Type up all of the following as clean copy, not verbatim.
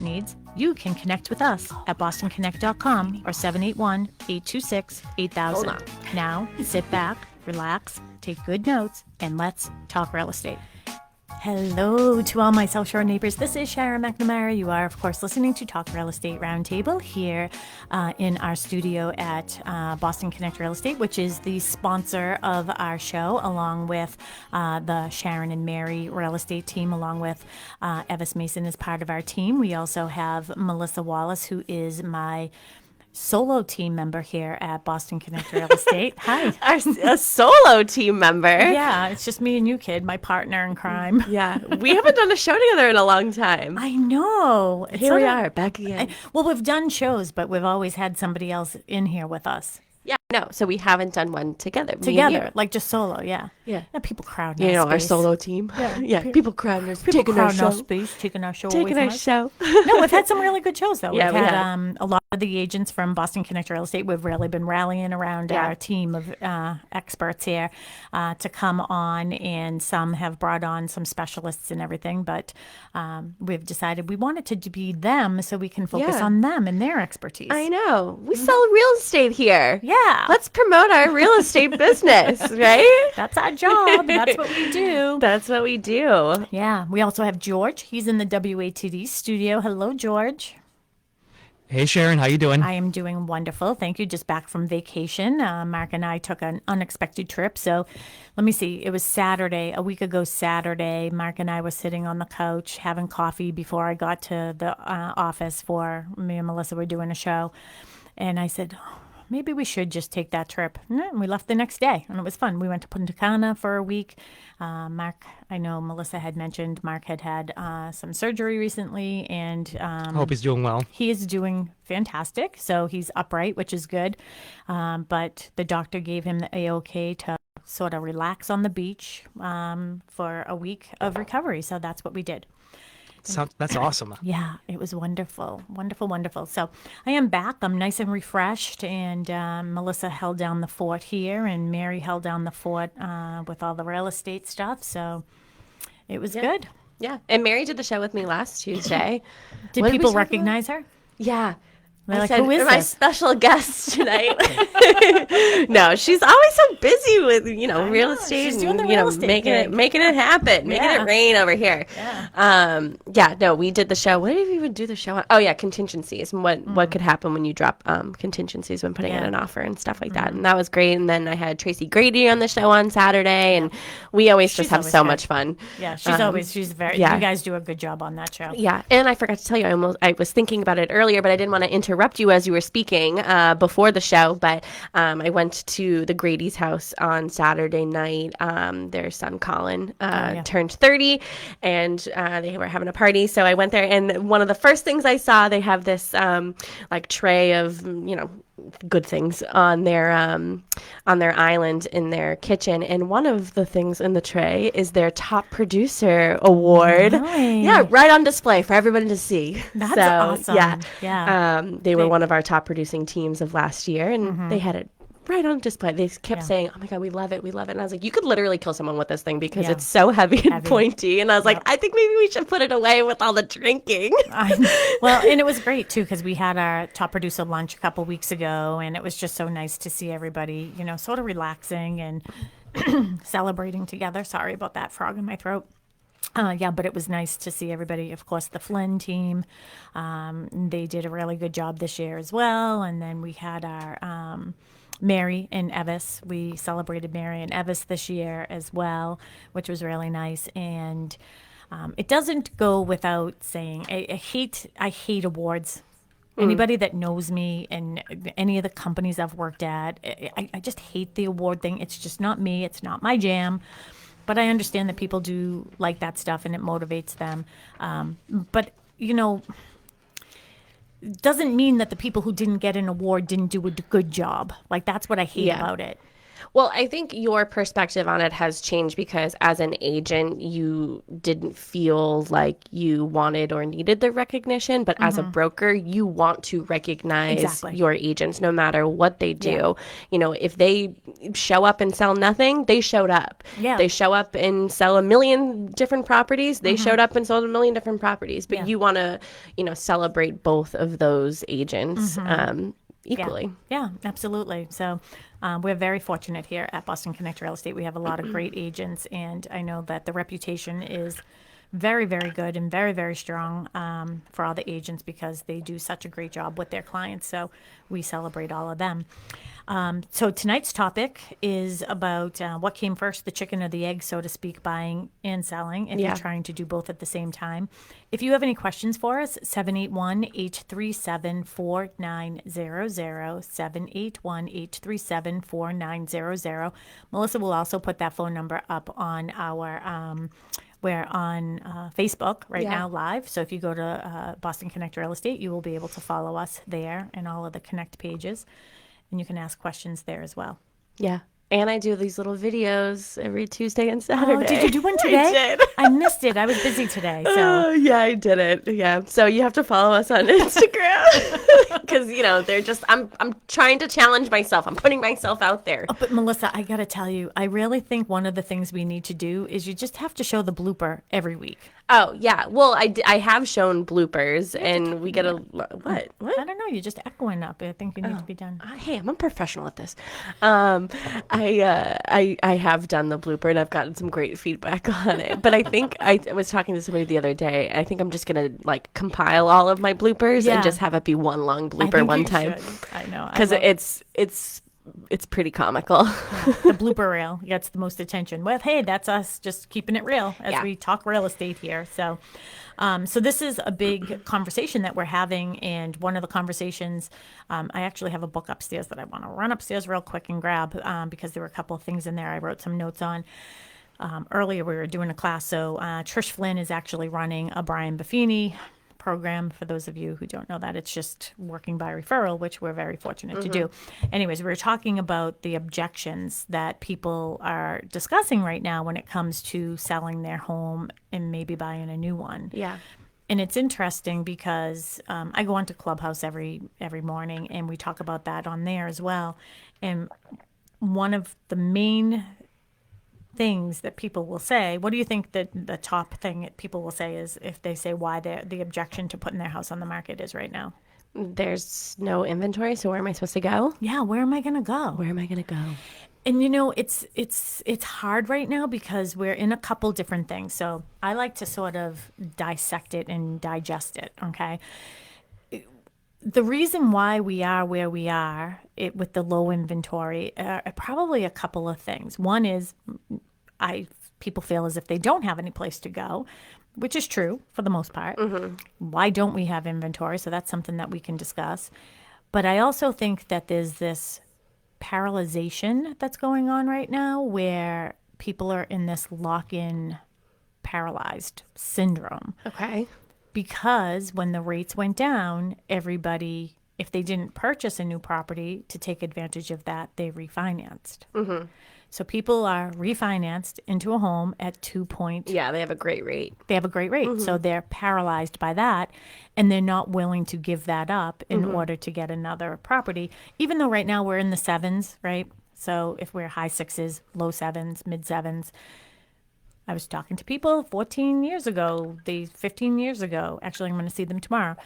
needs, you can connect with us at bostonconnect.com or 781-826-8000. Hold on. Now, sit back, relax, take good notes, and let's talk real estate. Hello to all my South Shore neighbors. This is Sharon McNamara. You are, of course, listening to Talk Real Estate Roundtable here in our studio at Boston Connect Real Estate, which is the sponsor of our show, along with the Sharon and Mary Real Estate team, along with Evis Mason as part of our team. We also have Melissa Wallace, who is my solo team member here at Boston Connect Real Estate. Hi. A solo team member. Yeah, it's just me and you, kid, my partner in crime. Yeah, we haven't done a show together in a long time. I know. Here we are, back again. Well, we've done shows, but we've always had somebody else in here with us. Yeah, no, so we haven't done one together. Me and you. Like just solo, yeah. Yeah. People crowd You know, our our space. solo team. Yeah, people crowding us, People taking our crowd our show. space, taking our show Taking away our from us. show. No, we've had some really good shows, though. Yeah, we've we had have. a lot of the agents from Boston Connect Real Estate. We've really been rallying around our team of experts here to come on, and some have brought on some specialists and everything, but we've decided we want it to be them so we can focus on them and their expertise. I know. We sell real estate here. Yeah. Let's promote our real estate business, right? That's our job. That's what we do. That's what we do. Yeah. We also have George. He's in the WATD studio. Hello, George. Hey, Sharon. How you doing? I am doing wonderful. Thank you. Just back from vacation. Mark and I took an unexpected trip. So let me see. It was Saturday, a week ago Saturday. Mark and I were sitting on the couch having coffee before I got to the office for me and Melissa were doing a show. And I said, maybe we should just take that trip. And we left the next day, and it was fun. We went to Punta Cana for a week. Mark, I know Melissa had mentioned Mark had some surgery recently, and I hope he's doing well. he is doing fantastic. So he's upright, which is good. But the doctor gave him the A-OK to sort of relax on the beach for a week of recovery. So that's what we did. That's awesome. Yeah, it was wonderful, wonderful, wonderful. So I am back. I'm nice and refreshed, and Melissa held down the fort here, and Mary held down the fort with all the real estate stuff. So it was good. Yeah. And Mary did the show with me last Tuesday. Did What we people talk about? recognize her? Yeah. They're I like, said, who is my this? special guest tonight. No, she's always so busy with, real estate She's doing the and, real estate making it happen, making Yeah. it rain over here. No, we did the show. What did we even do the show on? Oh, yeah, contingencies and what could happen when you drop contingencies when putting in an offer and stuff like that. And that was great. And then I had Tracy Grady on the show on Saturday, and we always just have always so good. much fun. Yeah, she's very, yeah. you guys do a good job on that show. Yeah, and I forgot to tell you, I was thinking about it earlier, but I didn't want to interrupt you as you were speaking before the show. But I went to the Grady's house on Saturday night. Their son Colin turned 30, and they were having a party. So I went there, and one of the first things I saw, they have this like tray of good things on their island in their kitchen, and one of the things in the tray is their top producer award. Really? Yeah, right on display for everybody to see. That's so, awesome. Yeah, Yeah. they were one of our top producing teams of last year, and they had it right on display. They kept saying, "Oh my God, we love it, we love it." And I was like, "You could literally kill someone with this thing because it's so heavy and pointy." And I was like, "I think maybe we should put it away with all the drinking." Well, and it was great too because we had our top producer lunch a couple weeks ago, and it was just so nice to see everybody, sort of relaxing and celebrating together. Sorry about that frog in my throat. But it was nice to see everybody. Of course, the Flynn team, they did a really good job this year as well. And then we had our Mary and Evis. We celebrated Mary and Evis this year as well, which was really nice. And it doesn't go without saying, I hate awards. Anybody that knows me and any of the companies I've worked at, I just hate the award thing. It's just not me. It's not my jam. But I understand that people do like that stuff and it motivates them. But doesn't mean that the people who didn't get an award didn't do a good job. Like, that's what I hate about it. Well, I think your perspective on it has changed because as an agent, you didn't feel like you wanted or needed the recognition, but as a broker, you want to recognize Exactly. your agents no matter what they do. Yeah. You know, if they show up and sell nothing, they showed up. Yeah. They show up and sell a million different properties, they showed up and sold a million different properties. But Yeah. you want to, celebrate both of those agents equally. Yeah, absolutely. So we're very fortunate here at Boston Connect Real Estate. We have a lot of great agents, and I know that the reputation is very, very good and very, very strong for all the agents because they do such a great job with their clients. So we celebrate all of them. So tonight's topic is about what came first, the chicken or the egg, so to speak, buying and selling, if Yeah. you're trying to do both at the same time. If you have any questions for us, 781-837-4900, 781-837-4900. Melissa will also put that phone number up on our we're on Facebook right now live. So if you go to Boston Connect Real Estate, you will be able to follow us there and all of the Connect pages. And you can ask questions there as well. Yeah. And I do these little videos every Tuesday and Saturday. Oh, did you do one today? I did. I missed it. I was busy today. So Oh, yeah, I did it. Yeah. So you have to follow us on Instagram because, they're just, I'm trying to challenge myself. I'm putting myself out there. But Melissa, I got to tell you, I really think one of the things we need to do is you just have to show the blooper every week. Oh, yeah. Well, I have shown bloopers and we get a, what? I don't know. You're just echoing up. I think you need to be done. Hey, I'm a professional at this. I have done the blooper and I've gotten some great feedback on it. But I think I was talking to somebody the other day. I think I'm just gonna compile all of my bloopers Yeah. and just have it be one long I blooper think one you time should. I know. because it's pretty comical. The blooper reel gets the most attention. Well, hey, that's us just keeping it real as Yeah. we talk real estate here. So, so this is a big conversation that we're having, and one of the conversations, I actually have a book upstairs that I want to run upstairs real quick and grab because there were a couple of things in there I wrote some notes on. Earlier, we were doing a class, so Trish Flynn is actually running a Brian Buffini program. For those of you who don't know that, it's just working by referral, which we're very fortunate to do. Anyways, we were talking about the objections that people are discussing right now when it comes to selling their home and maybe buying a new one. Yeah. And it's interesting because I go onto Clubhouse every morning, and we talk about that on there as well. And one of the main things that people will say, what do you think that the top thing that people will say is if they say why the objection to putting their house on the market is right now? There's no inventory, so where am I supposed to go? Yeah, where am I going to go? Where am I going to go? And it's hard right now because we're in a couple different things. So I like to sort of dissect it and digest it, okay? The reason why we are where we are with the low inventory are probably a couple of things. One is people feel as if they don't have any place to go, which is true for the most part. Why don't we have inventory? So that's something that we can discuss. But I also think that there's this paralyzation that's going on right now where people are in this lock-in paralyzed syndrome. Okay. Because when the rates went down, everybody, if they didn't purchase a new property to take advantage of that, they refinanced. So people are refinanced into a home at 2 point. Yeah, they have a great rate. They have a great rate. So they're paralyzed by that, and they're not willing to give that up in order to get another property, even though right now we're in the sevens, right? So if we're high sixes, low sevens, mid sevens. I was talking to people 14 years ago, 15 years ago. Actually, I'm going to see them tomorrow.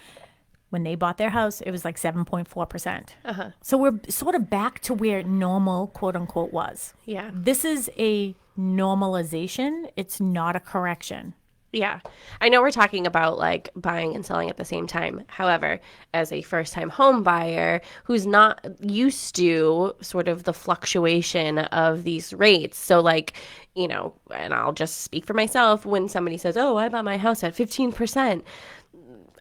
When they bought their house, it was like 7.4%. So we're sort of back to where normal, quote unquote, was. Yeah. This is a normalization. It's not a correction. Yeah. I know we're talking about buying and selling at the same time. However, as a first time home buyer who's not used to sort of the fluctuation of these rates. So and I'll just speak for myself when somebody says, "Oh, I bought my house at 15%."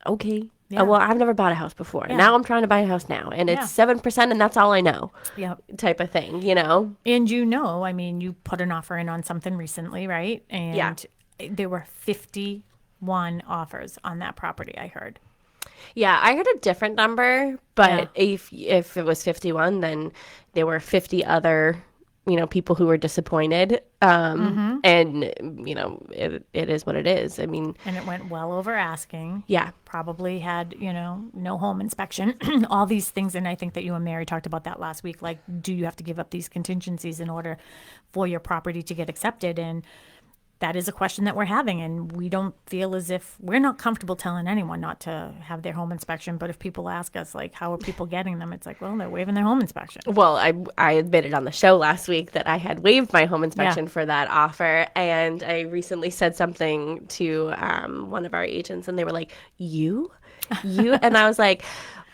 Okay. Yeah. Well, I've never bought a house before. Yeah. Now I'm trying to buy a house now and it's 7% and that's all I know. Yep. Type of thing, And I mean, you put an offer in on something recently, right? And there were 51 offers on that property, I heard. Yeah, I heard a different number, but if it was 51, then there were 50 other, people who were disappointed. And, it is what it is. I mean, And it went well over asking. yeah. Probably had, no home inspection, all these things. And I think that you and Mary talked about that last week. Like, do you have to give up these contingencies in order for your property to get accepted? And that is a question that we're having. And we don't feel as if we're not comfortable telling anyone not to have their home inspection. But if people ask us, like, how are people getting them? It's like, well, they're waiving their home inspection. Well, I admitted on the show last week that I had waived my home inspection for that offer. And I recently said something to one of our agents, and they were like, you? And I was like,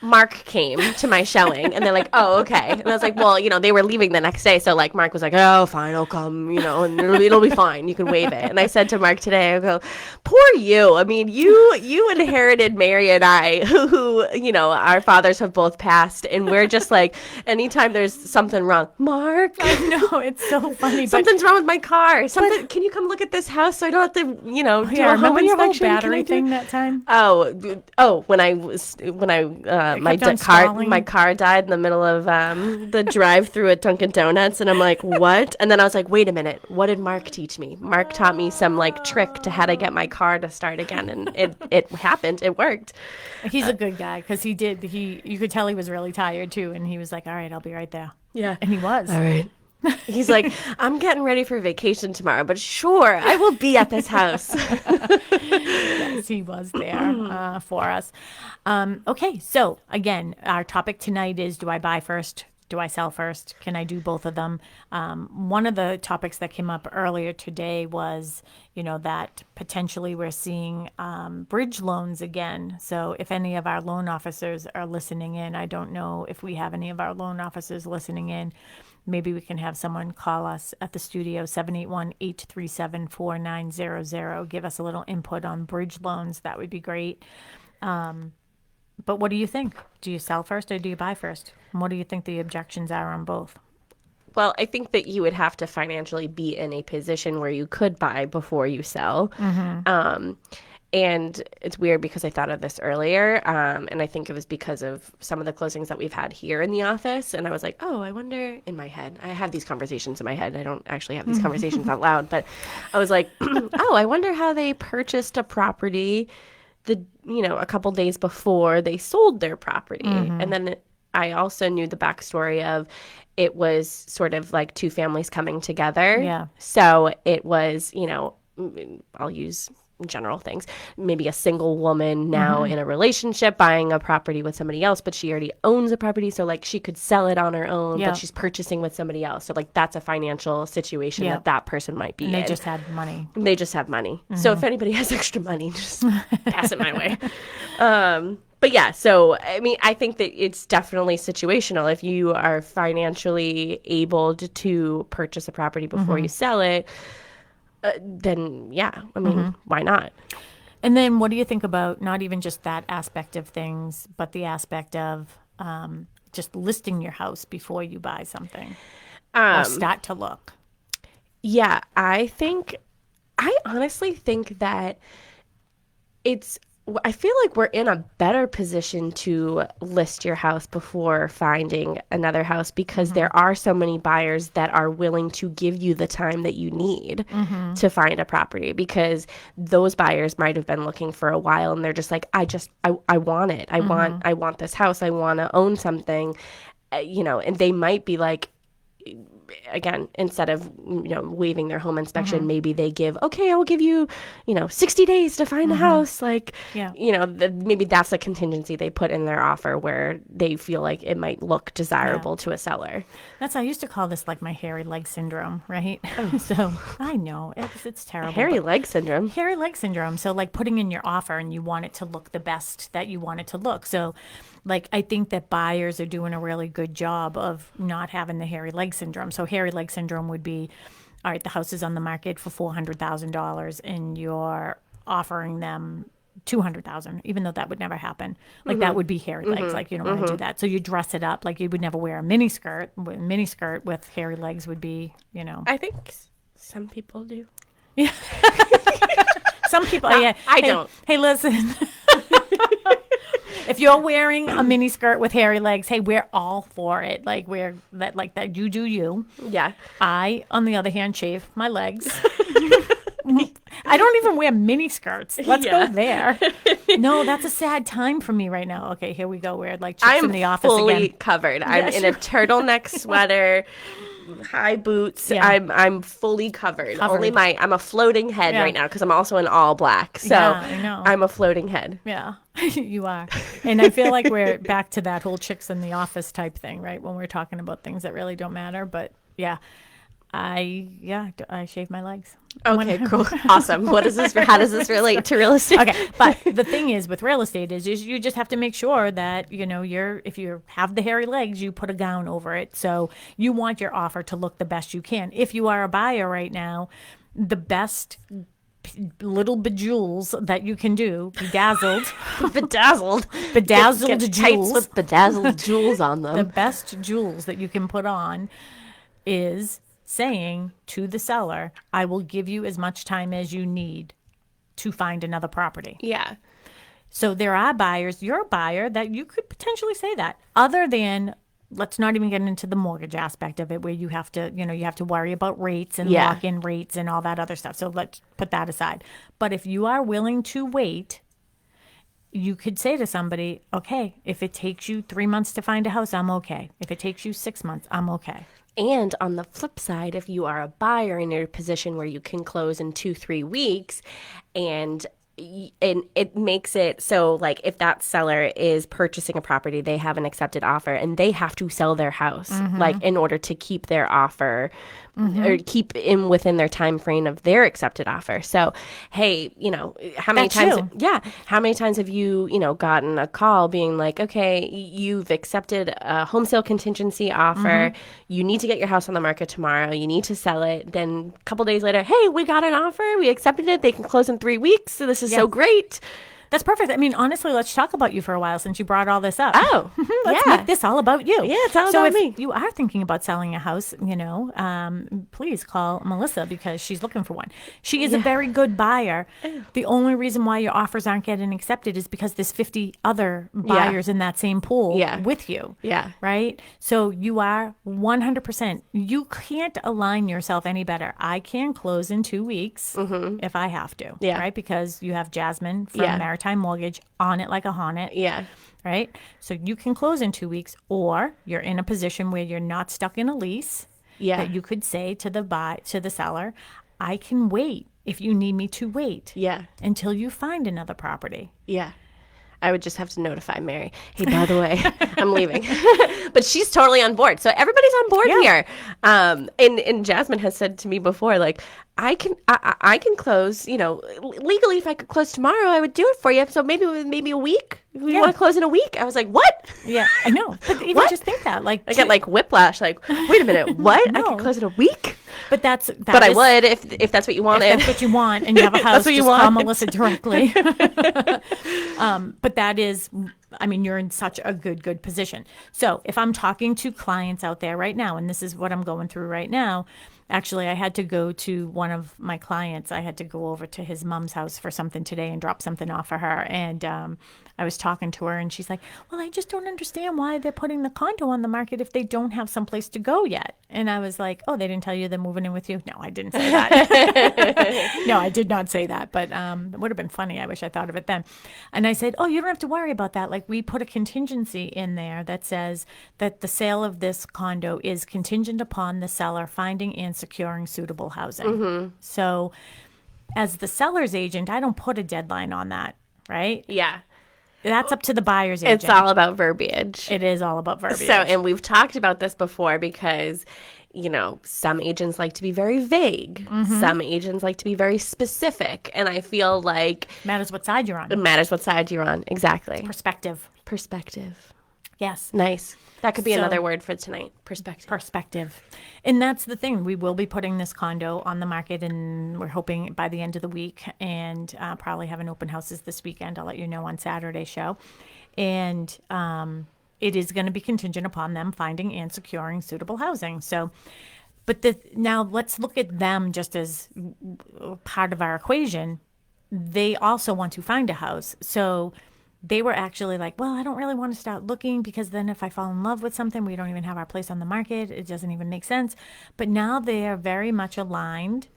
Mark came to my showing, and they're like, oh, okay. And I was like, well, they were leaving the next day. So, like, Mark was like, oh, fine, I'll come, and it'll be fine. You can waive it. And I said to Mark today, I go, poor you. I mean, you inherited Mary and I, who our fathers have both passed. And we're just like, anytime there's something wrong, Mark. I know, it's so funny. Something's wrong with my car. Can you come look at this house so I don't have to, do a home remember your whole inspection? battery thing that time? Oh, when my car died in the middle of the drive-through at Dunkin' Donuts, and I'm like, what? And then I was like, wait a minute, what did Mark teach me? Mark taught me some trick to how to get my car to start again, and it happened. It worked. He's a good guy because you could tell he was really tired too, and he was like, all right, I'll be right there. Yeah, and he was. All right. He's like, I'm getting ready for vacation tomorrow, but sure, I will be at this house. Yes, he was there for us. Okay, so again, our topic tonight is, do I buy first? Do I sell first? Can I do both of them? One of the topics that came up earlier today was, that potentially we're seeing bridge loans again. So if any of our loan officers are listening in, I don't know if we have any of our loan officers listening in. Maybe we can have someone call us at the studio, 781-837-4900. Give us a little input on bridge loans. That would be great. But what do you think? Do you sell first or do you buy first? And what do you think the objections are on both? Well, I think that you would have to financially be in a position where you could buy before you sell. And it's weird because I thought of this earlier, and I think it was because of some of the closings that we've had here in the office. And I was like, oh, I wonder, in my head, I have these conversations in my head. I don't actually have these conversations out loud, but I was like, oh, I wonder how they purchased a property a couple days before they sold their property. And then I also knew the backstory of it was sort of like two families coming together. Yeah. So it was, I'll use general things, maybe a single woman now in a relationship buying a property with somebody else, but she already owns a property, so like she could sell it on her own, but she's purchasing with somebody else, so like that's a financial situation that person might be and they in. just had money. They just have money. So if anybody has extra money, just pass it my way. But yeah, so I mean, I think that it's definitely situational. If you are financially able to purchase a property before you sell it, then yeah, I mean, why not? And then what do you think about not even just that aspect of things, but the aspect of just listing your house before you buy something or start to look? Yeah, I honestly think that I feel like we're in a better position to list your house before finding another house because there are so many buyers that are willing to give you the time that you need to find a property, because those buyers might have been looking for a while and they're just like, I want it. I want this house. I want to own something, and they might be like, again, instead of waiving their home inspection, maybe they give, okay, I will give you 60 days to find a house, maybe that's a contingency they put in their offer where they feel like it might look desirable to a seller. I used to call this like my hairy leg syndrome, right? So I know it's terrible. Hairy leg syndrome. Hairy leg syndrome. So like putting in your offer and you want it to look the best that you want it to look. So like, I think that buyers are doing a really good job of not having the hairy leg syndrome. So hairy leg syndrome would be, all right, the house is on the market for $400,000 and you're offering them $200,000, even though that would never happen. Like that would be hairy legs. Like you don't want to do that. So you dress it up. Like you would never wear a mini skirt. Mini skirt with hairy legs would be, I think some people do. Yeah. Some people, I don't. Hey, listen. If you're wearing a mini skirt with hairy legs, hey, we're all for it. Like we're that like that. You do you. Yeah. I, on the other hand, shave my legs. I don't even wear mini skirts. Let's Yeah. go there. No, that's a sad time for me right now. Okay, here we go. We're like chicks I'm in the office fully again. covered. I'm in a turtleneck sweater, high boots. Yeah. I'm fully covered. Only I'm a floating head Yeah. right now because I'm also in all black. So Yeah, I know. I'm a floating head. Yeah, you are. And I feel like we're back to that whole chicks in the office type thing, right? When we're talking about things that really don't matter. But yeah, I shave my legs. Okay, cool. Awesome. What is this? How does this relate to real estate? Okay, but the thing is with real estate is you just have to make sure that if you have the hairy legs, you put a gown over it. So you want your offer to look the best you can. If you are a buyer right now, the best little bejewels that you can do, bedazzled Get tights jewels. with bedazzled jewels on them. The best jewels that you can put on is saying to the seller, I will give you as much time as you need to find another property. Yeah. So there are buyers, you're a buyer, that you could potentially say that. Other than, let's not even get into the mortgage aspect of it where you have to worry about rates and Yeah. lock in rates and all that other stuff. So let's put that aside. But if you are willing to wait, you could say to somebody, okay, if it takes you 3 months to find a house, I'm okay. If it takes you 6 months, I'm okay. And on the flip side, if you are a buyer in a position where you can close in 2-3 weeks and it makes it so, like, if that seller is purchasing a property, they have an accepted offer and they have to sell their house, like, in order to keep their offer or keep in within their time frame of their accepted offer. So, hey, how many That's times? you. Yeah, how many times have you, gotten a call being like, okay, you've accepted a home sale contingency offer. You need to get your house on the market tomorrow. You need to sell it. Then a couple days later, hey, we got an offer. We accepted it. They can close in 3 weeks. So this is so great. That's perfect. I mean, honestly, let's talk about you for a while since you brought all this up. Oh, Let's yeah. make this all about you. Yeah, it's all so about if me. you are thinking about selling a house, please call Melissa because she's looking for one. She is a very good buyer. The only reason why your offers aren't getting accepted is because there's 50 other buyers in that same pool with you. Yeah. Right? So you are 100%. You can't align yourself any better. I can close in 2 weeks if I have to. Yeah. Right? Because you have Jasmine from Yeah. Maritime Mortgage on it like a hornet. Yeah. Right? So you can close in 2 weeks, or you're in a position where you're not stuck in a lease. Yeah. That you could say to the seller, I can wait if you need me to wait. Yeah. Until you find another property. Yeah. I would just have to notify Mary. Hey, by the way, I'm leaving. But she's totally on board. So everybody's on board here. And Jasmine has said to me before, like, I can close, legally if I could close tomorrow, I would do it for you. So maybe a week. We want to close in a week. I was like, what? Yeah, I know. But even What? just think that. Like, I get like whiplash, like, wait a minute, what? I No. can close in a week? but I would if that's what you wanted. If that's what you want and you have a house, what you just call want. Melissa directly. But that is, I mean, you're in such a good position. So if I'm talking to clients out there right now, and this is what I'm going through right now, actually, I had to go to one of my clients. I had to go over to his mom's house for something today and drop something off for her. And I was talking to her and she's like, well, I just don't understand why they're putting the condo on the market if they don't have someplace to go yet. And I was like, oh, they didn't tell you they're moving in with you? No, I didn't say that. No, I did not say that. But it would have been funny. I wish I thought of it then. And I said, oh, you don't have to worry about that. Like, we put a contingency in there that says that the sale of this condo is contingent upon the seller finding and securing suitable housing. So as the seller's agent, I don't put a deadline on that, right? Yeah. That's up to the buyer's agent. It's all about verbiage. It is all about verbiage. So, and we've talked about this before because, some agents like to be very vague. Some agents like to be very specific. And I feel like Matters what side you're on. it matters what side you're on. Exactly. Perspective. Perspective. Yes. Nice. That could be So- another word for tonight. Perspective. Perspective. And that's the thing. We will be putting this condo on the market, and we're hoping by the end of the week, and probably having open houses this weekend. I'll let you know on Saturday's show. And it is going to be contingent upon them finding and securing suitable housing. So, but now let's look at them just as part of our equation. They also want to find a house. So they were actually like, well, I don't really want to start looking because then if I fall in love with something, we don't even have our place on the market. It doesn't even make sense. But now they are very much aligned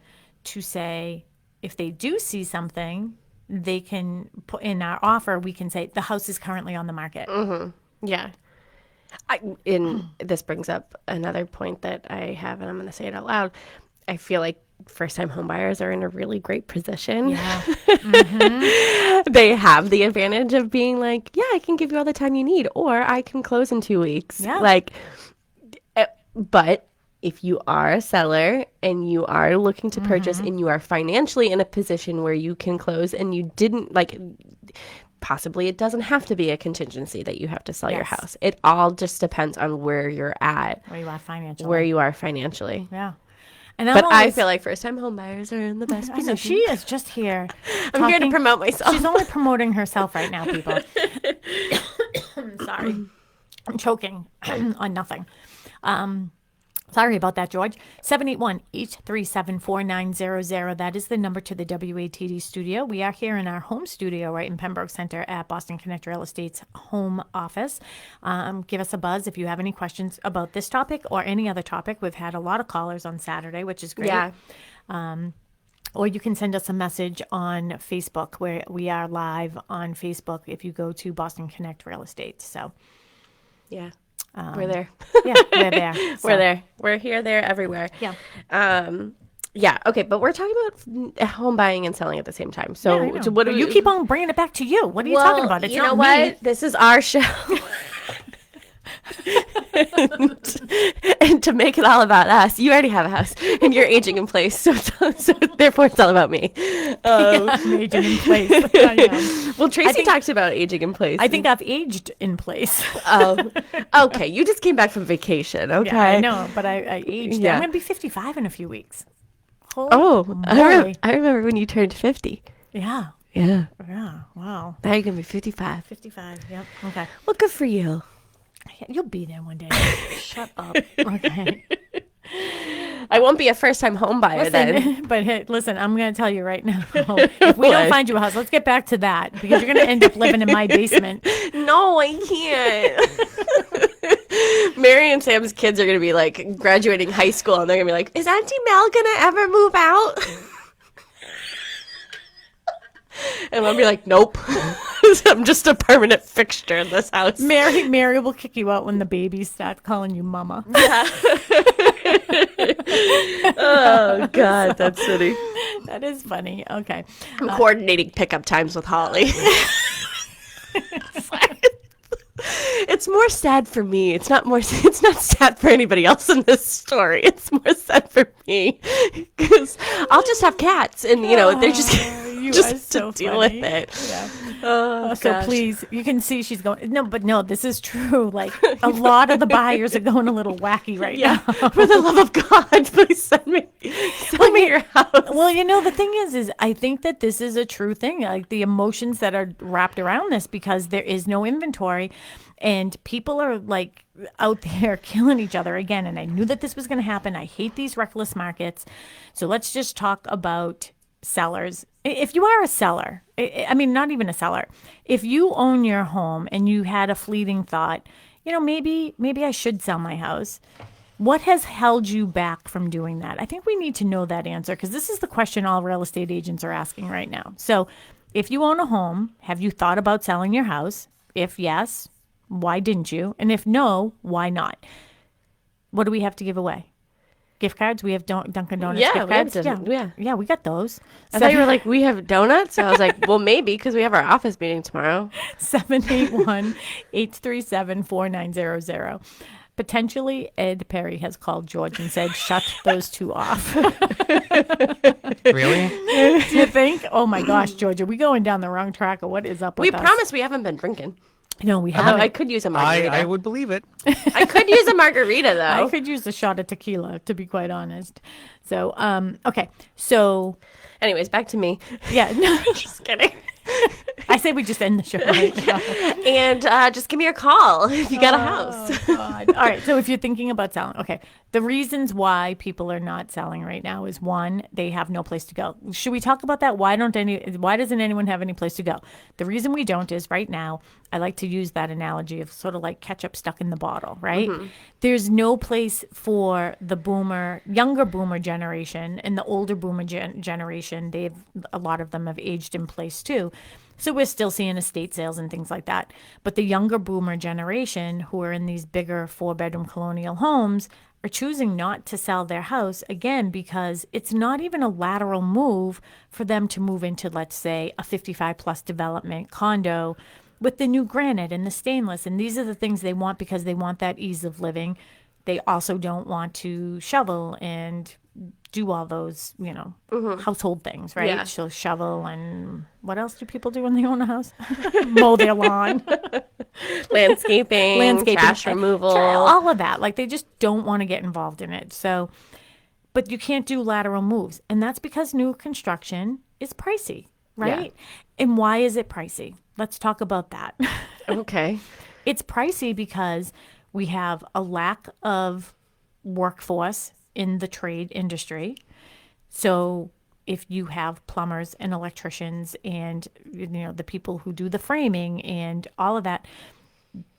to say, if they do see something, they can put in our offer, we can say the house is currently on the market. Yeah. This brings up another point that I have, and I'm going to say it out loud. I feel like first-time homebuyers are in a really great position. Yeah. They have the advantage of being like, yeah, I can give you all the time you need, or I can close in 2 weeks. Yeah. Like, but if you are a seller and you are looking to purchase and you are financially in a position where you can close and you didn't like, possibly it doesn't have to be a contingency that you have to sell your Yes. house. It all just depends on where you're at, Where you are financially. where you are financially. Yeah. And But I feel like first-time home buyers are in the best I know, position. she is just here. I'm here to talking- promote myself. She's only promoting herself right now, people. Sorry. I'm choking on nothing. Sorry about that, George. 781-837-4900. That is the number to the WATD studio. We are here in our home studio right in Pembroke Center at Boston Connect Real Estate's home office. Give us a buzz if you have any questions about this topic or any other topic. We've had a lot of callers on Saturday, which is great. Yeah. Or you can send us a message on Facebook, where we are live on Facebook if you go to Boston Connect Real Estate. So, Yeah. We're there. yeah, we're there. So, We're there. We're here, there, everywhere. Yeah. Yeah. Okay. But we're talking about home buying and selling at the same time. So, Yeah, I know. so what do you we, keep on bringing it back to you? What are you talking about? It's you not know me. what? This is our show. and to make it all about us, you already have a house and you're aging in place. So therefore, it's all about me. I'm aging in place. I am. Well, Tracy think- talks about aging in place. I think I've aged in place. Oh, okay. You just came back from vacation. Okay. Yeah, I know, but I aged. Yeah. I'm going to be 55 in a few weeks. Holy Oh, moly. I remember when you turned 50. Yeah. Yeah. Yeah. Wow. Now you're going to be 55. 55. Yep. Okay. Well, good for you. You'll be there one day. Shut up. Okay. I won't be a first-time home buyer then. Listen, but hey, listen, I'm going to tell you right now. If we don't What? find you a house, let's get back to that because you're going to end up living in my basement. No, I can't. Mary and Sam's kids are going to be like graduating high school and they're going to be like, is Auntie Mel going to ever move out? And I'll be like, nope. I'm just a permanent fixture in this house. Mary will kick you out when the babies start calling you mama. Oh, God, that's funny. That is funny. Okay. I'm coordinating pickup times with Holly. It's more sad for me. It's not sad for anybody else in this story. It's more sad for me because I'll just have cats and they're just You just are so to deal funny. with it. Yeah. Oh, So gosh. please, you can see she's going. No, this is true. Like a lot of the buyers are going a little wacky right Yeah, now. for the love of God, please send me your house. Well, the thing is I think that this is a true thing. Like the emotions that are wrapped around this because there is no inventory and people are like out there killing each other again. And I knew that this was going to happen. I hate these reckless markets. So let's just talk about sellers. If you are a seller, I mean, not even a seller, if you own your home and you had a fleeting thought, maybe I should sell my house. What has held you back from doing that? I think we need to know that answer because this is the question all real estate agents are asking right now. So if you own a home, have you thought about selling your house? If yes, why didn't you? And if no, why not? What do we have to give away? Gift cards? We have Dunkin' Donuts Yeah, gift we have cards? yeah. Yeah, we got those. I thought you were like, we have donuts? I was like, well, maybe because we have our office meeting tomorrow. 781-837-4900. Potentially, Ed Perry has called George and said, shut those two off. Really? Do you think? Oh my gosh, George, are we going down the wrong track or what is up with We us? promise we haven't been drinking. No, we Although haven't. I could use a margarita. I would believe it. I could use a margarita, though. I could use a shot of tequila, to be quite honest. So, okay. So, Anyways, back to me. yeah. No, Just kidding. I say we just end the show right now. And just give me a call if you got a house. Oh, God. All right. So if you're thinking about selling, okay. The reasons why people are not selling right now is one, they have no place to go. Should we talk about that? Why doesn't anyone have any place to go? The reason we don't is right now, I like to use that analogy of sort of like ketchup stuck in the bottle, right? There's no place for the younger boomer generation and the older boomer generation. A lot of them have aged in place too. So we're still seeing estate sales and things like that. But the younger boomer generation who are in these bigger 4-bedroom colonial homes are choosing not to sell their house, again, because it's not even a lateral move for them to move into, let's say, a 55 plus development condo with the new granite and the stainless. And these are the things they want because they want that ease of living. They also don't want to shovel and do all those, household things, right? Yeah. She'll shovel, and what else do people do when they own a house? Mow their lawn. Landscaping, trash removal. All of that. Like, they just don't want to get involved in it. So, but you can't do lateral moves. And that's because new construction is pricey, right? Yeah. And why is it pricey? Let's talk about that. Okay. It's pricey because we have a lack of workforce in the trade industry. So if you have plumbers and electricians and the people who do the framing and all of that,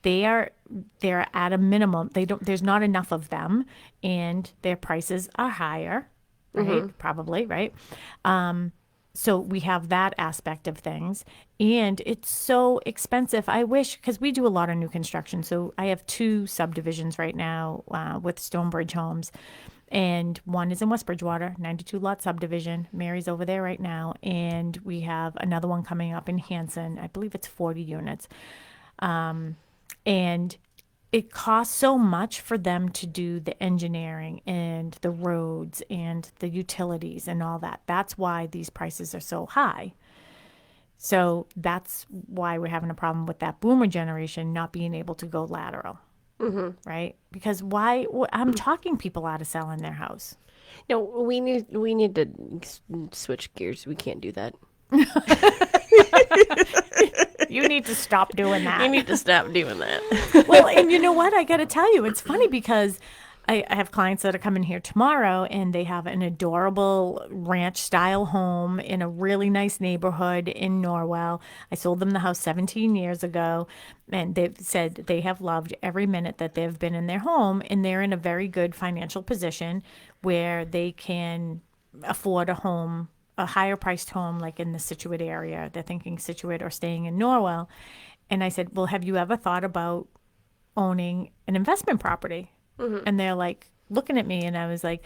they're at a minimum. There's not enough of them, and their prices are higher, right? Probably, right? So we have that aspect of things, and it's so expensive. I wish, because we do a lot of new construction. So I have 2 subdivisions right now with Stonebridge Homes, and one is in West Bridgewater, 92 lot subdivision. Mary's over there right now, and we have another one coming up in Hanson. I believe it's 40 units, and it costs so much for them to do the engineering and the roads and the utilities and all that. That's why these prices are so high. So that's why we're having a problem with that boomer generation not being able to go lateral, right? Because I'm talking people out of selling their house. No, we need to switch gears. We can't do that. You need to stop doing that. You need to stop doing that. Well, and you know what? I got to tell you, it's funny because I have clients that are coming here tomorrow, and they have an adorable ranch-style home in a really nice neighborhood in Norwell. I sold them the house 17 years ago, and they've said they have loved every minute that they've been in their home, and they're in a very good financial position where they can afford a higher priced home, like in the Scituate area. They're thinking Scituate or staying in Norwell. And I said, well, have you ever thought about owning an investment property? And they're like looking at me, and I was like,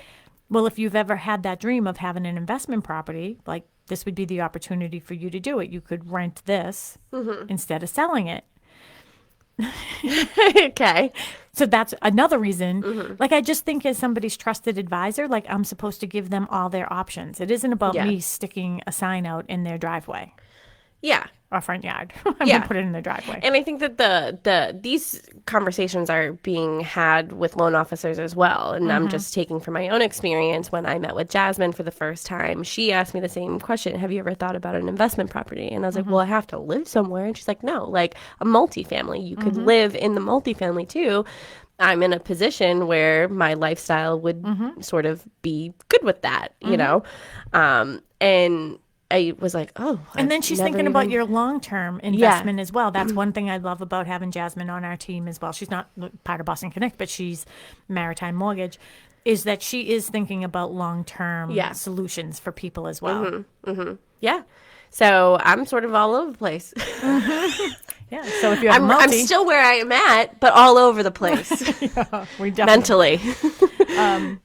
well, if you've ever had that dream of having an investment property, like this would be the opportunity for you to do it. You could rent this instead of selling it. Okay. So that's another reason. Like, I just think as somebody's trusted advisor, like, I'm supposed to give them all their options. It isn't about me sticking a sign out in their driveway. Yeah. Or front yard. I'm going to put it in the driveway. And I think that these conversations are being had with loan officers as well. And I'm just taking from my own experience. When I met with Jasmine for the first time, she asked me the same question. Have you ever thought about an investment property? And I was like, well, I have to live somewhere. And she's like, no, like a multifamily. You could live in the multifamily too. I'm in a position where my lifestyle would sort of be good with that, you know? And I was like, oh. And then she's thinking about your long-term investment as well. That's one thing I love about having Jasmine on our team as well. She's not part of Boston Connect, but she's Maritime Mortgage, is that she is thinking about long-term solutions for people as well. Yeah. So I'm sort of all over the place. Yeah. So if you're I'm still where I am at, but all over the place. We definitely. Mentally.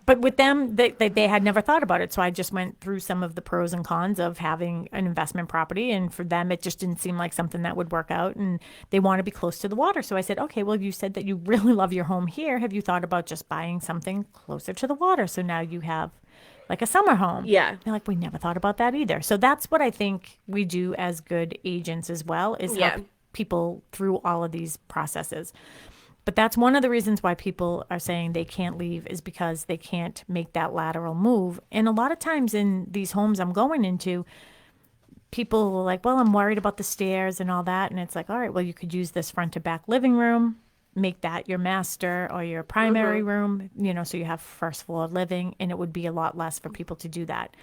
But with them, they had never thought about it. So I just went through some of the pros and cons of having an investment property. And for them, it just didn't seem like something that would work out. And they want to be close to the water. So I said, okay, well, you said that you really love your home here. Have you thought about just buying something closer to the water? So now you have like a summer home. Yeah. They're like, we never thought about that either. So that's what I think we do as good agents as well, is help people through all of these processes. But that's one of the reasons why people are saying they can't leave, is because they can't make that lateral move. And a lot of times in these homes I'm going into, people are like, well, I'm worried about the stairs and all that. And it's like, all right, well, you could use this front to back living room. make that your master or your primary room, so you have first floor living, and it would be a lot less for people to do that.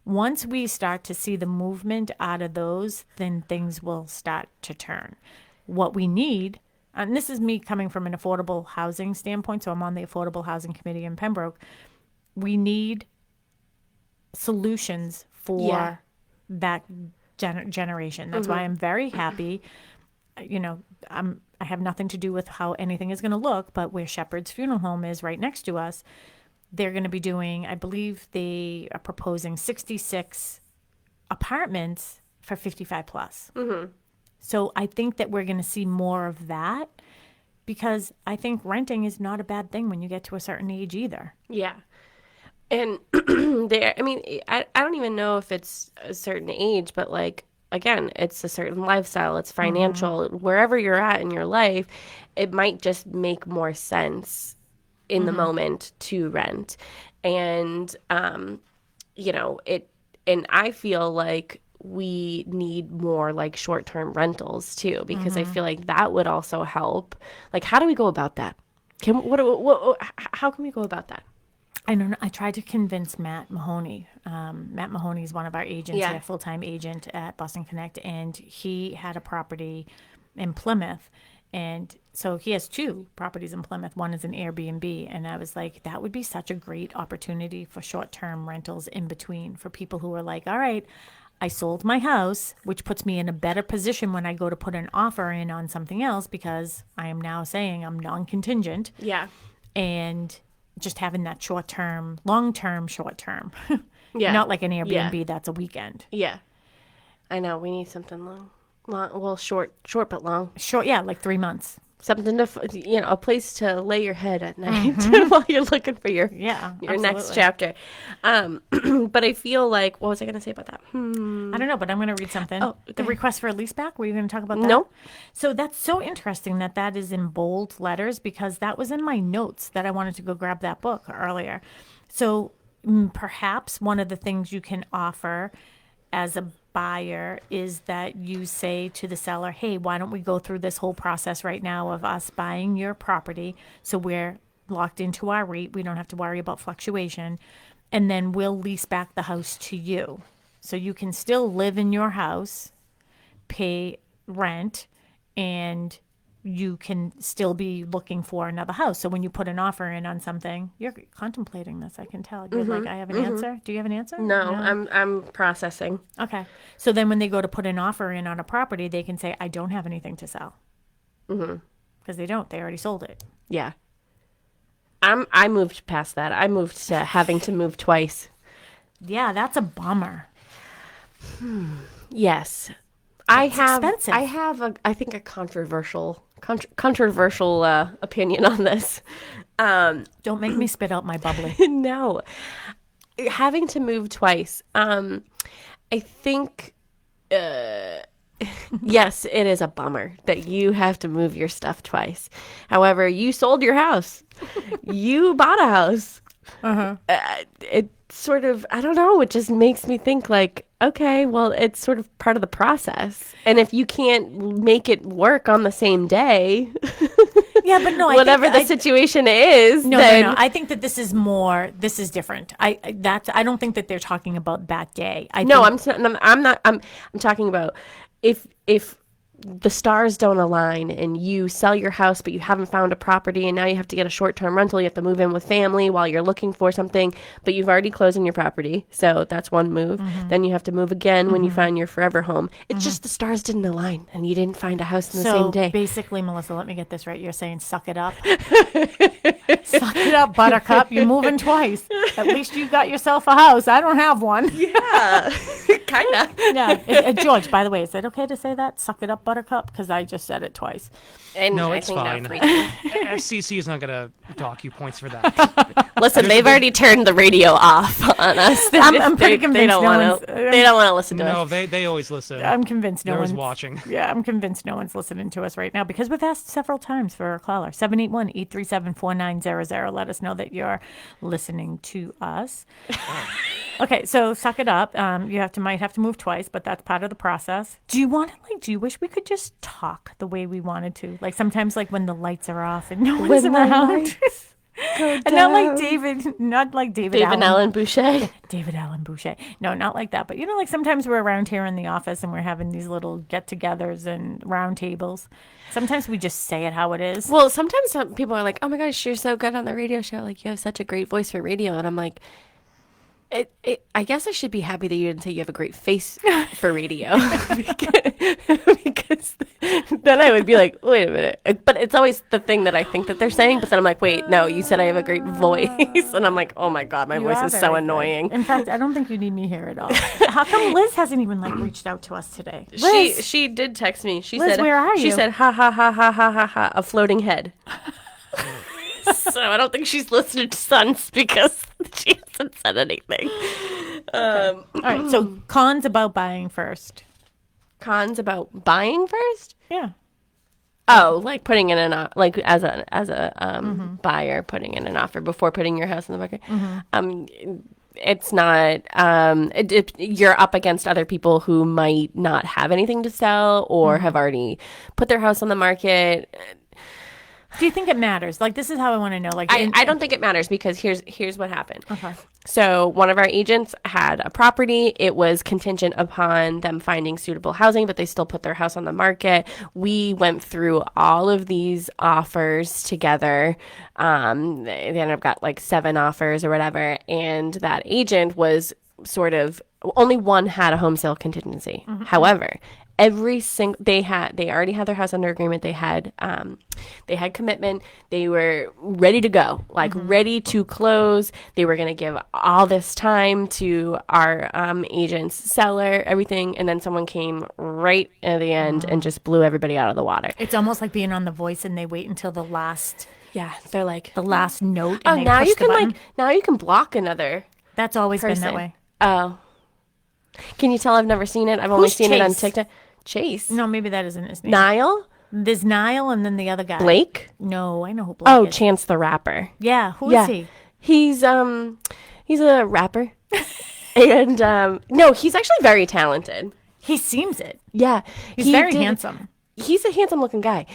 Once we start to see the movement out of those, then things will start to turn. What we need, and this is me coming from an affordable housing standpoint, so I'm on the Affordable Housing Committee in Pembroke, we need solutions for that generation. That's why I'm very happy. I have nothing to do with how anything is going to look, but where Shepherd's Funeral Home is right next to us, they're going to be doing, I believe they are proposing 66 apartments for 55 plus. So I think that we're going to see more of that, because I think renting is not a bad thing when you get to a certain age either. Yeah. And I don't even know if it's a certain age, but like, again, it's a certain lifestyle, it's financial. Wherever you're at in your life, it might just make more sense in the moment to rent. And, and I feel like we need more like short-term rentals too, because I feel like that would also help. Like, how do we go about that? How can we go about that? I don't know. I tried to convince Matt Mahoney. Matt Mahoney is one of our agents, a full-time agent at Boston Connect, and he had a property in Plymouth. And so he has 2 properties in Plymouth. One is an Airbnb. And I was like, that would be such a great opportunity for short-term rentals in between, for people who are like, all right, I sold my house, which puts me in a better position when I go to put an offer in on something else, because I am now saying I'm non-contingent. Yeah. And just having that short-term, long-term, short-term. Yeah. Not like an Airbnb that's a weekend. Yeah. I know. We need something long. Well, short but long. Short, yeah, like 3 months. Something to, a place to lay your head at night while you're looking for your next chapter. But I feel like, what was I going to say about that? I don't know, but I'm going to read something. Oh, okay. The request for a lease back, were you going to talk about that? No. So that's so interesting that is in bold letters, because that was in my notes that I wanted to go grab that book earlier. So perhaps one of the things you can offer as a buyer is that you say to the seller, hey, why don't we go through this whole process right now of us buying your property, so we're locked into our rate, we don't have to worry about fluctuation, and then we'll lease back the house to you. So you can still live in your house, pay rent, and you can still be looking for another house. So when you put an offer in on something, you're contemplating this, I can tell. You're like, I have an answer. Do you have an answer? No, I'm processing. Okay. So then when they go to put an offer in on a property, they can say, I don't have anything to sell. Because they don't. They already sold it. Yeah. I moved past that. I moved to having to move twice. Yeah, that's a bummer. Yes. Expensive. I have I think a controversial opinion on this. Don't make me spit out my bubbly. No. Having to move twice. I think yes, it is a bummer that you have to move your stuff twice. However, you sold your house. You bought a house. It sort of, I don't know, it just makes me think like, okay, well, it's sort of part of the process. And if you can't make it work on the same day, yeah, but no, whatever the situation is, no. I think that this is different. I don't think that they're talking about that day. I'm talking about if the stars don't align and you sell your house, but you haven't found a property and now you have to get a short-term rental. You have to move in with family while you're looking for something, but you've already closed on your property. So that's one move. Then you have to move again when you find your forever home. It's just the stars didn't align and you didn't find a house in the same day. So basically, Melissa, let me get this right. You're saying suck it up. Suck it up, buttercup. You're moving twice. At least you got yourself a house. I don't have one. Yeah, kind of. Yeah. George, by the way, is it okay to say that? Suck it up, buttercup? Because I just said it twice. And No, I it's think that fine. freaked me. FCC is not going to dock you points for that. Listen, they've already turned the radio off on us. I'm pretty convinced they don't no want to. They don't want to listen to No, us. they always listen. I'm convinced no They're always one's watching. Yeah, I'm convinced no one's listening to us right now, because we've asked several times for a caller. 781-837-4900. Let us know that you're listening to us. Okay, so suck it up. You might have to move twice, but that's part of the process. Do you want to do you wish we could just talk the way we wanted to? Like sometimes like when the lights are off and no one's around. And not like David Allen Boucher. David Allen Boucher. No, not like that. But like sometimes we're around here in the office and we're having these little get-togethers and round tables. Sometimes we just say it how it is. Well, sometimes some people are like, "Oh my gosh, you're so good on the radio show. Like you have such a great voice for radio." And I'm like, I guess I should be happy that you didn't say you have a great face for radio, because then I would be like, wait a minute. But it's always the thing that I think that they're saying. But then I'm like, wait, no, you said I have a great voice, and I'm like, oh my god, my voice is so annoying. In fact, I don't think you need me here at all. How come Liz hasn't even reached out to us today? Liz, she did text me. She Liz, said, where are you? She said, ha ha ha ha ha ha ha, a floating head. So I don't think she's listening to Sons because she hasn't said anything. All right. So cons about buying first. Cons about buying first? Yeah. Oh, like putting in an like as a buyer, putting in an offer before putting your house on the market. It's not. You're up against other people who might not have anything to sell or have already put their house on the market. Do you think it matters? This is how I want to know. I don't think it matters because here's what happened. Okay. So one of our agents had a property. It was contingent upon them finding suitable housing, but they still put their house on the market. We went through all of these offers together. They ended up got 7 offers or whatever. And that agent was sort of, only one had a home sale contingency. However, every single they already had their house under agreement. They had commitment. They were ready to go, ready to close. They were going to give all this time to our agent's seller, everything, and then someone came right at the end and just blew everybody out of the water. It's almost like being on The Voice, and they wait until the last. Yeah, they're like the last note. Oh, and now push you the can button. now you can block another. That's always person. been that way. Oh. Can you tell I've never seen it? I've only seen it on TikTok. Chase. No, maybe that isn't his name. Niall? There's Niall and then the other guy. Blake? No, I know who Blake is. Chance the Rapper. Yeah, who is he? He's a rapper. And no, he's actually very talented. He seems it. Yeah. He's very handsome. He's a handsome looking guy.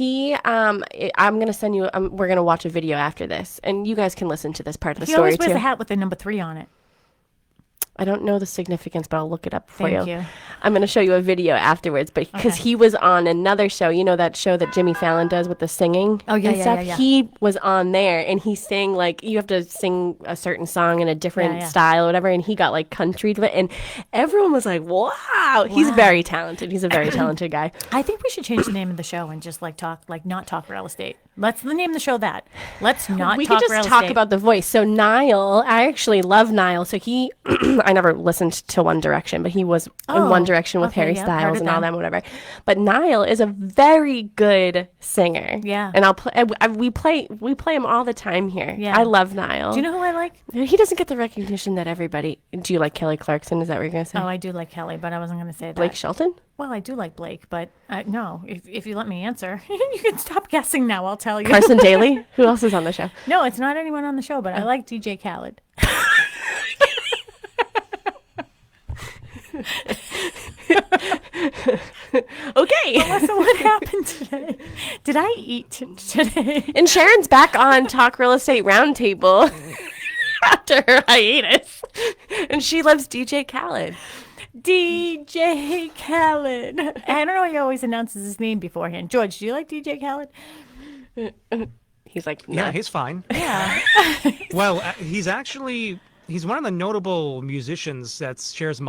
I'm going to send you, we're going to watch a video after this, and you guys can listen to this part of the story too. He always wears a hat with the number 3 on it. I don't know the significance, but I'll look it up for you. Thank you. I'm going to show you a video afterwards, but because he was on another show, that show that Jimmy Fallon does with the singing. Oh, yeah, and stuff. yeah. He was on there, and he sang you have to sing a certain song in a different style or whatever, and he got country to it, and everyone was like, "Wow, he's very talented. He's a very talented guy." I think we should change the name of the show and just talk not talk real estate. Let's name the show that. Let's not we talk could real just talk estate. about The Voice. So Niall, I actually love Niall. So he, I never listened to One Direction, but he was in One Direction with Harry Styles and all that, whatever. But Niall is a very good singer. Yeah, and we play him all the time here. Yeah, I love Niall. Do you know who I like? He doesn't get the recognition that everybody. Do you like Kelly Clarkson? Is that what you're gonna say? Oh, I do like Kelly, but I wasn't gonna say that. Blake Shelton? Well, I do like Blake, but no. If you let me answer, you can stop guessing now. I'll tell you. Carson Daly. Who else is on the show? No, it's not anyone on the show, but I like DJ Khaled. Okay. Melissa, what happened today? Did I eat today? And Sharon's back on Talk Real Estate Roundtable after her hiatus, and she loves DJ Khaled. DJ Khaled. I don't know why he always announces his name beforehand. George, do you like DJ Khaled? He's like, nah. Yeah, he's fine. Yeah. Well, he's one of the notable musicians that shares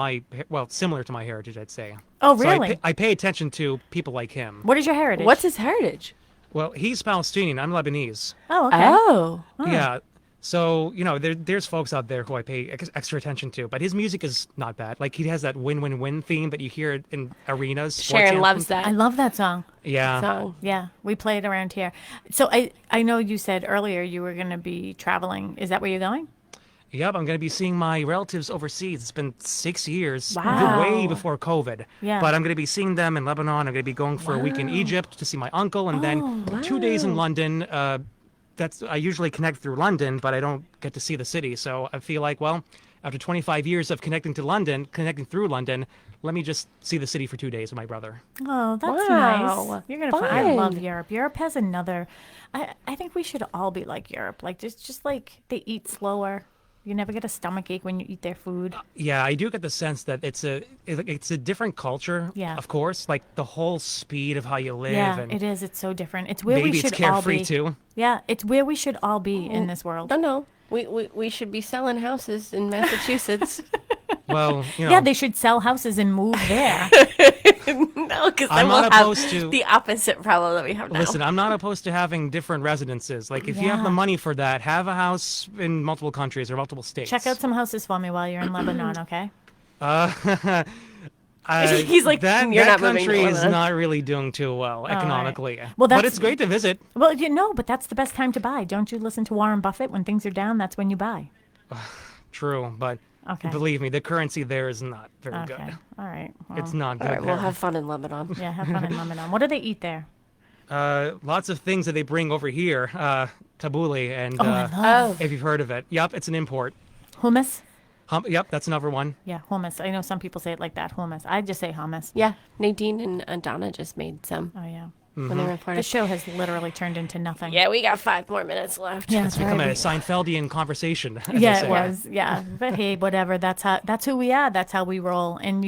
similar to my heritage, I'd say. Oh, So really? I pay attention to people like him. What is your heritage? What's his heritage? Well, he's Palestinian. I'm Lebanese. Oh, okay. Oh. Yeah. So, there's folks out there who I pay extra attention to, but his music is not bad. He has that win-win-win theme that you hear in arenas. sports Sharon anthems. loves that I love that song. Yeah. song. Yeah, we play it around here. So I know you said earlier you were going to be traveling. Is that where you're going? Yep, I'm going to be seeing my relatives overseas. It's been 6 years, Wow. way before COVID. Yeah. But I'm going to be seeing them in Lebanon. I'm going to be going for a week in Egypt to see my uncle, and then 2 days in London. I usually connect through London, but I don't get to see the city. So I feel like, after 25 years of connecting through London, let me just see the city for 2 days with my brother. Oh, that's Wow. nice. You're gonna find. I love Fun. Europe. Europe has another. I think we should all be like Europe. Like just like they eat slower. You never get a stomach ache when you eat their food. Yeah, I do get the sense that it's a different culture. Yeah. Of course, like the whole speed of how you live, Yeah, and it is. It's so different. It's where maybe we it's should all carefree be. too. Yeah, it's where we should all be in this world. No. We should be selling houses in Massachusetts. Well, Yeah, they should sell houses and move there. No, because I'm then we'll not have opposed to- the opposite problem that we have now. Listen, I'm not opposed to having different residences. Like, if you have the Yeah. money for that, have a house in multiple countries or multiple states. Check out some houses for me while you're in Lebanon, okay? He's like, that "You're not moving to country is Lebanon." not really doing too well economically. Well, but that's- it's great to visit. Well, but that's the best time to buy. Don't you listen to Warren Buffett? When things are down, that's when you buy. True, but Okay. believe me, the currency there is not very Okay. good. All right. Well, It's not good All right, there. we'll have fun in Lebanon. yeah, have fun in Lebanon. What do they eat there? Lots of things that they bring over here, tabbouleh, and Oh, I love if you've heard of it. Yep, it's an import. hummus. Yep, that's another one. Yeah, hummus. I know some people say it like that, hummus. I just say hummus. Yeah, Nadine and Donna just made some Oh, yeah. when they reported. The show has literally turned into nothing. Yeah, we got 5 more minutes left. Yeah, It's that's become right. a Seinfeldian conversation. as they Yeah, say. it was. Yeah, but hey, whatever. That's who we are. That's how we roll. And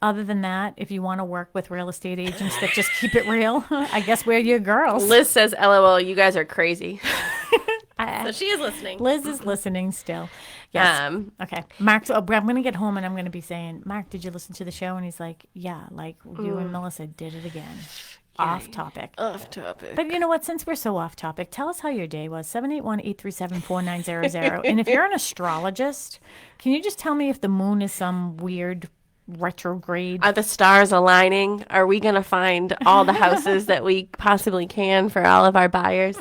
other than that, if you want to work with real estate agents that just keep it real, I guess we're your girls. Liz says, "LOL, you guys are crazy." I- So she is listening. Liz is listening still. Yes. Okay. Mark, I'm going to get home and I'm going to be saying, Mark, did you listen to the show? And he's like, yeah, like you and Melissa did it again. Off topic. Off topic. But you know what? Since we're so off topic, tell us how your day was. 781-837-4900. And if you're an astrologist, can you just tell me if the moon is some weird retrograde? Are the stars aligning? Are we going to find all the houses that we possibly can for all of our buyers?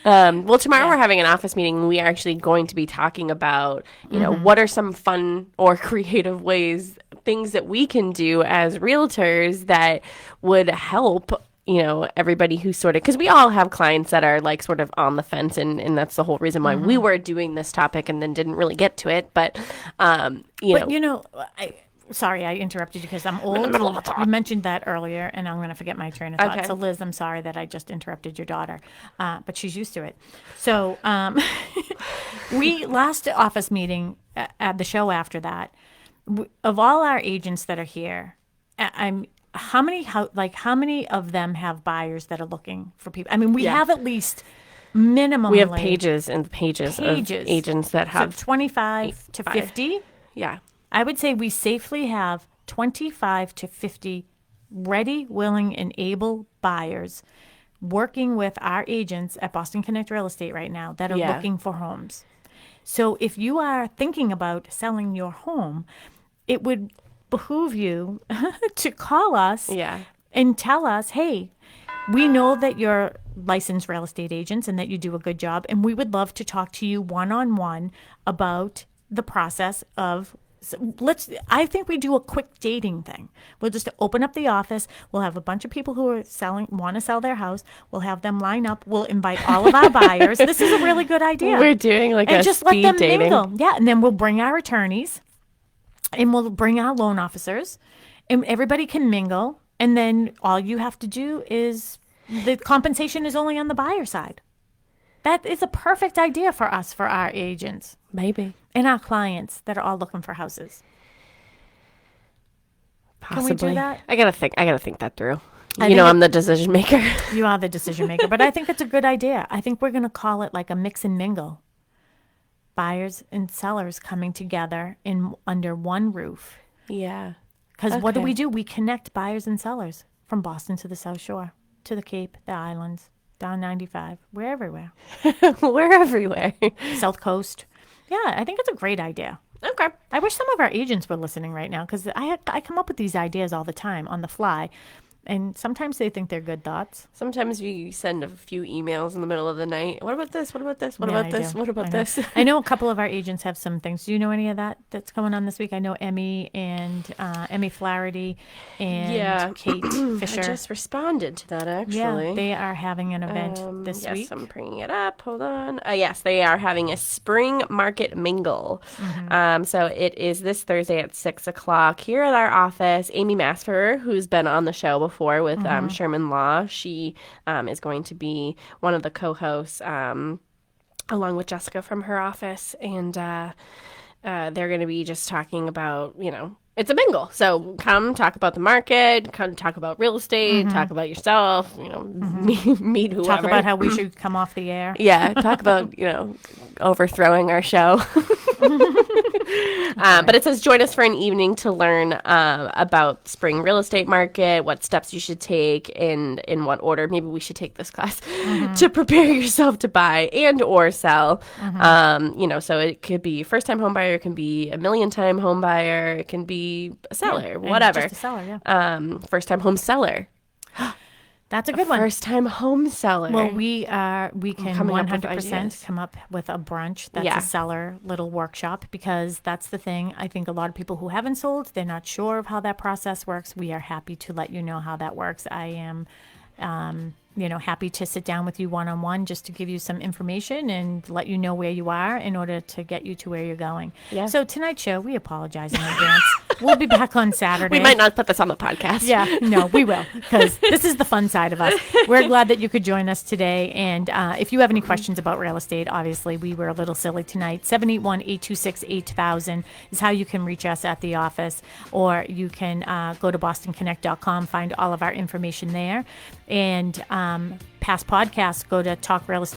Well, tomorrow we're having an office meeting and we are actually going to be talking about, what are some fun or creative ways, things that we can do as realtors that would help, everybody who's sort of, because we all have clients that are like sort of on the fence and that's the whole reason why we were doing this topic and then didn't really get to it. But, Sorry, I interrupted you because I'm old. You mentioned that earlier, and I'm going to forget my train of thought. Okay. So, Liz, I'm sorry that I just interrupted your daughter, but she's used to it. So, we last office meeting at the show after that. Of all our agents that are here, how many of them have buyers that are looking for people? I mean, we have at least minimum. we have pages and pages of Pages. agents that have, 25 to 50. yeah. I would say we safely have 25 to 50 ready, willing, and able buyers working with our agents at Boston Connect Real Estate right now that are Yeah. looking for homes. So if you are thinking about selling your home, it would behoove you to call us Yeah. and tell us, hey, we know that you're licensed real estate agents and that you do a good job, and we would love to talk to you one-on-one about the process of I think we do a quick dating thing. We'll just open up the office. We'll have a bunch of people who are want to sell their house. We'll have them line up. We'll invite all of our buyers. This is a really good idea. We're doing like and a just let speed them dating. mingle. Yeah, and then we'll bring our attorneys, and we'll bring our loan officers, and everybody can mingle. And then all you have to do is the compensation is only on the buyer side. That is a perfect idea for us, for our agents Maybe. and our clients that are all looking for houses. Possibly. Can we do that? I gotta think that through. think I'm the decision maker. You are the decision maker, but I think it's a good idea. I think we're going to call it like a mix and mingle. Buyers and sellers coming together under one roof. Yeah. Because what do Okay. we do? We connect buyers and sellers from Boston to the South Shore, to the Cape, the islands, down 95. We're everywhere. We're everywhere. South Coast. Yeah, I think it's a great idea. Okay. I wish some of our agents were listening right now because I come up with these ideas all the time on the fly. And sometimes they think they're good thoughts. Sometimes we send a few emails in the middle of the night. What about this? What about this? What Yeah, about I this? do. What I about know. this? I know a couple of our agents have some things. Do you know any of that's going on this week? I know Emmy and Emmy Flaherty and Yeah. Kate I Fisher. just responded to that, actually. Yeah, they are having an event this yes, week. I'm bringing it up. Hold on. Yes, they are having a spring market mingle. So it is this Thursday at 6 o'clock here at our office. Amy Masfer, who's been on the show before with Sherman Law, she is going to be one of the co-hosts along with Jessica from her office. And they're going to be just talking about, it's a mingle. So come talk about the market, come talk about real estate, talk about yourself, meet whoever. Talk about how we should come off the air. Yeah, talk about, overthrowing our show. But it says join us for an evening to learn about spring real estate market, what steps you should take, and in what order. Maybe we should take this class to prepare yourself to buy and or sell. So it could be first time home buyer, it can be a million time home buyer, it can be a seller, whatever. Just a seller, yeah. First time home seller. That's a good one. First time home seller. Well, we can coming up with 100% ideas. come up with a brunch that's Yeah. a seller little workshop, because that's the thing. I think a lot of people who haven't sold, they're not sure of how that process works. We are happy to let you know how that works. I am happy to sit down with you one-on-one just to give you some information and let you know where you are in order to get you to where you're going. Yeah. So tonight's show, we apologize in advance. We'll be back on Saturday. We might not put this on the podcast. Yeah, no, we will, because this is the fun side of us. We're glad that you could join us today. And if you have any questions about real estate, obviously we were a little silly tonight. 781-826-8000 is how you can reach us at the office, or you can go to bostonconnect.com, find all of our information there. And past podcasts, go to Talk Real Estate.